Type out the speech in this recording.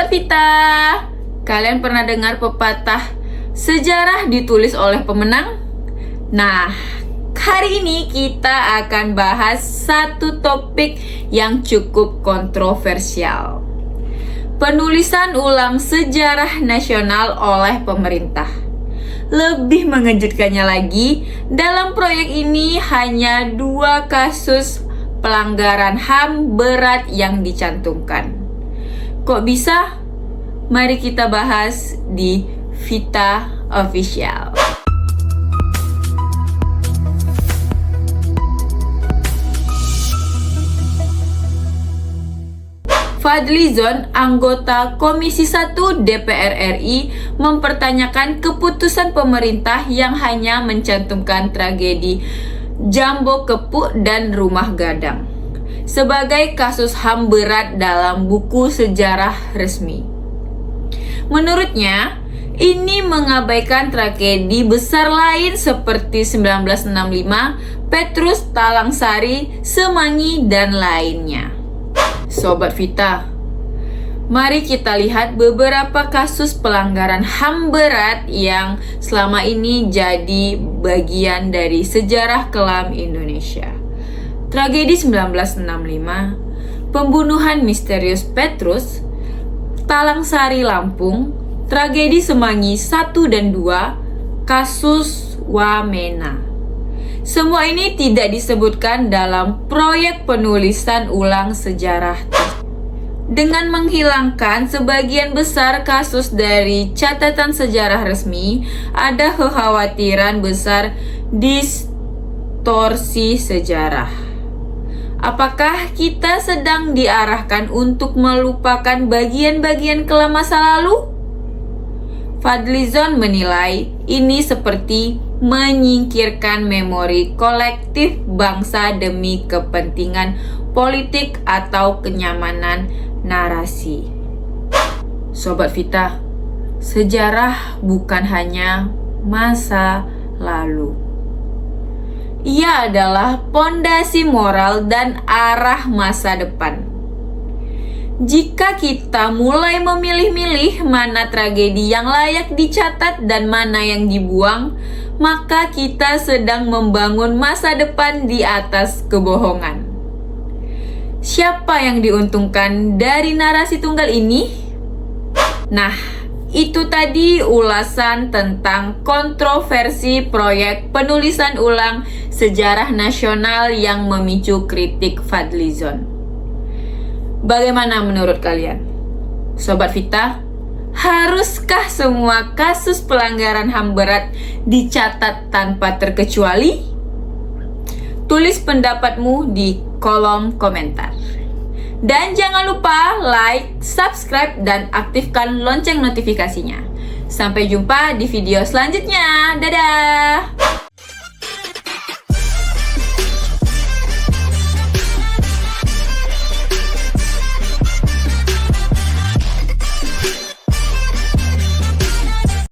Sobat Vita, kalian pernah dengar pepatah sejarah ditulis oleh pemenang? Nah, hari ini kita akan bahas satu topik yang cukup kontroversial. Penulisan ulang sejarah nasional oleh pemerintah. Lebih mengejutkannya lagi, dalam proyek ini hanya 2 kasus pelanggaran HAM berat yang dicantumkan. Kok bisa? Mari kita bahas di Vita Official. Fadlizon, anggota Komisi 1 DPR RI, mempertanyakan keputusan pemerintah yang hanya mencantumkan tragedi Jambo Kepuk dan Rumah Gadang sebagai kasus HAM berat dalam buku sejarah resmi. Menurutnya, ini mengabaikan tragedi besar lain seperti 1965, Petrus, Talangsari, Semanggi, dan lainnya. Sobat Vita, mari kita lihat beberapa kasus pelanggaran HAM berat yang selama ini jadi bagian dari sejarah kelam Indonesia. Tragedi 1965, pembunuhan misterius Petrus, Talangsari Lampung, tragedi Semanggi 1 dan 2, kasus Wamena. Semua ini tidak disebutkan dalam proyek penulisan ulang sejarah. Dengan menghilangkan sebagian besar kasus dari catatan sejarah resmi, ada kekhawatiran besar distorsi sejarah. Apakah kita sedang diarahkan untuk melupakan bagian-bagian kelam masa lalu? Fadlizon menilai ini seperti menyingkirkan memori kolektif bangsa demi kepentingan politik atau kenyamanan narasi. Sobat Vita, sejarah bukan hanya masa lalu. Ia adalah pondasi moral dan arah masa depan. Jika kita mulai memilih-milih mana tragedi yang layak dicatat dan mana yang dibuang, maka kita sedang membangun masa depan di atas kebohongan. Siapa yang diuntungkan dari narasi tunggal ini? Nah, itu tadi ulasan tentang kontroversi proyek penulisan ulang sejarah nasional yang memicu kritik Fadlizon. Bagaimana menurut kalian? Sobat Vita, haruskah semua kasus pelanggaran HAM berat dicatat tanpa terkecuali? Tulis pendapatmu di kolom komentar. Dan jangan lupa like, subscribe, dan aktifkan lonceng notifikasinya. Sampai jumpa di video selanjutnya. Dadah!